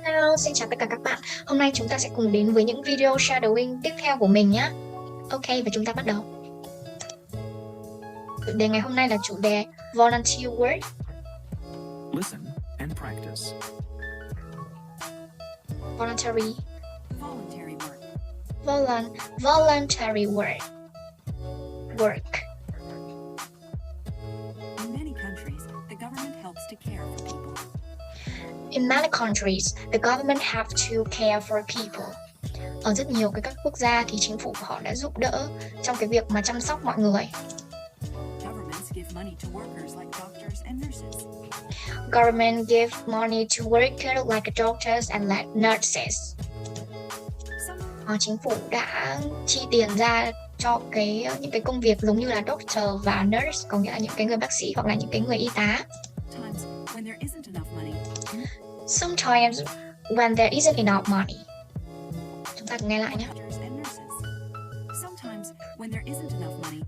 Hello, xin chào tất cả các bạn. Hôm nay chúng ta sẽ cùng đến với những video shadowing tiếp theo của mình nhé. Ok, và chúng ta bắt đầu. Chủ đề ngày hôm nay là chủ đề Volunteer Work. Listen and practice. Voluntary. Voluntary work. Voluntary work. Work. In many countries, the government helps to care for people. In many countries, the government have to care for people. Ở rất nhiều các quốc gia thì chính phủ của họ đã giúp đỡ trong cái việc mà chăm sóc mọi người. Governments give money to workers like doctors and nurses. Government give money to workers like doctors and like nurses. Chính phủ đã chi tiền ra cho những cái công việc giống như là doctor và nurse, có nghĩa là những cái người bác sĩ hoặc là những cái người y tá. Sometimes when there isn't enough money. Chúng ta cùng nghe lại nhé. Sometimes when there isn't enough money.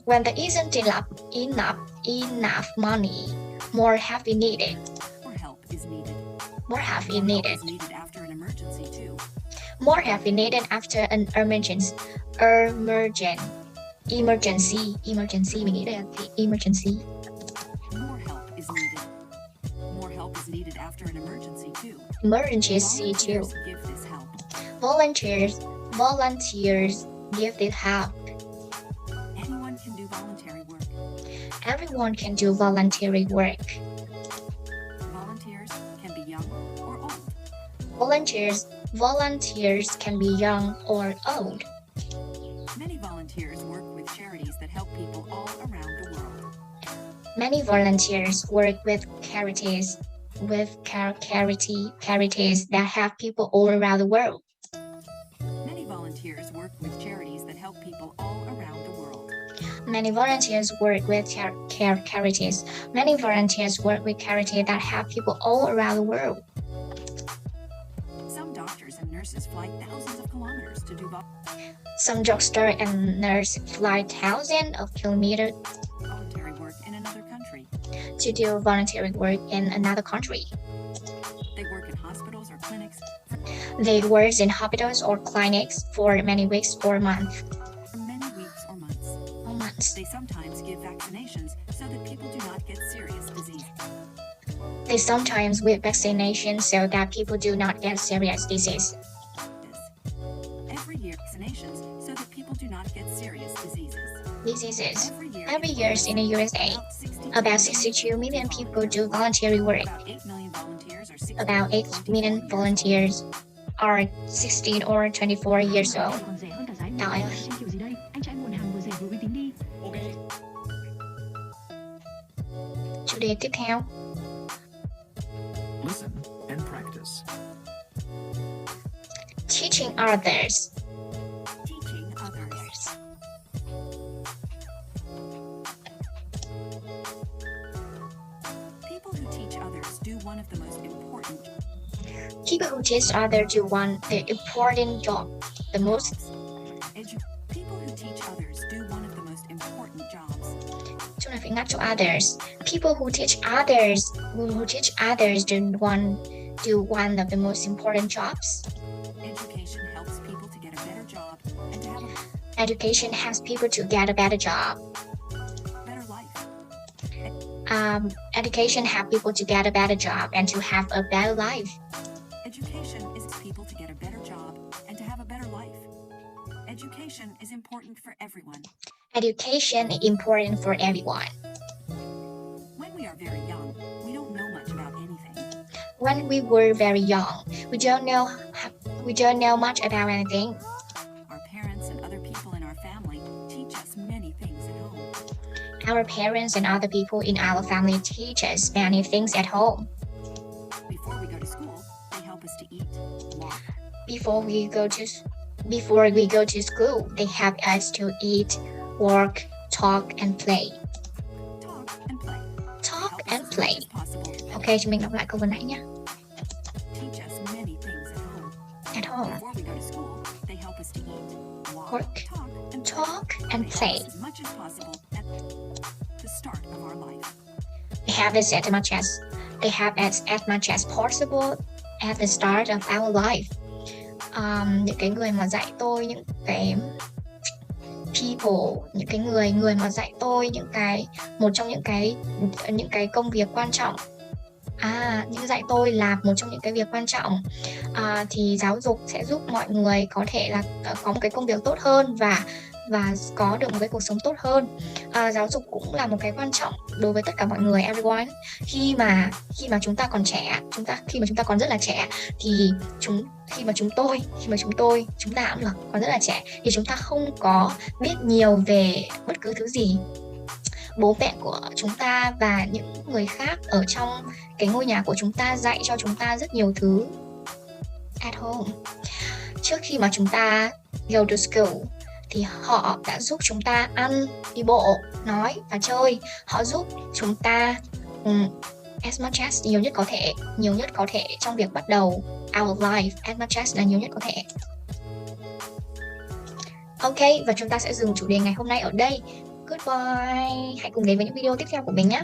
When there isn't enough money, more help is needed. More help is needed. More help is needed. After an emergency too. More help is needed after an emergency. Mình nghĩ đây là emergency. More help is needed. More help is needed after an emergency too. Emergency too. Give this help. Volunteers give this help. Anyone can do voluntary work. Everyone can do voluntary work. Volunteers can be young or old. Volunteers can be young or old. Many volunteers work with charities that help people all around the world. Many volunteers work with charities that help people all around the world. Many volunteers work with charities that help people all around the world. Many volunteers work with charities. Many volunteers work with charities that help people all around the world. Some doctors and nurses fly thousands of kilometers to do Some doctors and nurses fly thousands of kilometers voluntary work in another country. To do voluntary work in another country. They work in hospitals or clinics. They work in hospitals or clinics for many weeks or months. For many weeks or months. They sometimes give vaccinations so that people do not get serious disease. They sometimes give vaccinations so that people do not get serious disease. Every year, vaccinations so that people do not get serious diseases. Every year in the USA, about 62 million people do voluntary work. About 8 million volunteers are 16 or 24 years old. Trời ơi. Chủ đề tiếp theo. Listen and practice. Teaching others. Teaching others. People who teach others do one of the most important. People who teach others do the important job. People who teach others do one of the most important jobs. Chúng ta phải ngắt cho others. People who teach others do one of the most important jobs. Education helps people to get a better job and to have Education helps people to get a better job. better life. Education helps people to get a better job and to have a better life. Education is people to get a better job and to have a better life. Education is important for everyone. Education is important for everyone. When we are very young, we don't know much about anything. When we were very young, we don't know much about anything. Our parents and other people in our family teach us many things at home. Our parents and other people in our family teach us many things at home. Before we go to school, they help us to eat, walk. Before we go to school, they help us to eat, work, talk and play. Talk and play. Talk and play. Ok, chúng mình đọc lại câu vừa nãy nhé. Teach us many things at home. At home. Before we go to school, they help us to eat, walk, Work, talk and play. As much as possible at the start of our life. They have us as much as they have as much as possible at the start of our life. Những cái người mà dạy tôi, những cái people, những cái người mà dạy tôi một trong những cái công việc quan trọng, như dạy tôi là một trong những cái việc quan trọng, thì giáo dục sẽ giúp mọi người có thể là có một cái công việc tốt hơn và có được một cái cuộc sống tốt hơn. Giáo dục cũng là một cái quan trọng đối với tất cả mọi người, everyone. Khi mà chúng ta còn trẻ, khi mà chúng ta còn rất là trẻ thì khi mà chúng ta cũng còn rất là trẻ thì chúng ta không có biết nhiều về bất cứ thứ gì. Bố mẹ của chúng ta và những người khác ở trong cái ngôi nhà của chúng ta dạy cho chúng ta rất nhiều thứ at home. Trước khi mà chúng ta go to school thì họ đã giúp chúng ta ăn, đi bộ, nói và chơi. Họ giúp chúng ta as much as nhiều nhất có thể trong việc bắt đầu our life, as much as là nhiều nhất có thể. Ok, và chúng ta sẽ dừng chủ đề ngày hôm nay ở đây. Goodbye. Hãy cùng đến với những video tiếp theo của mình nhé.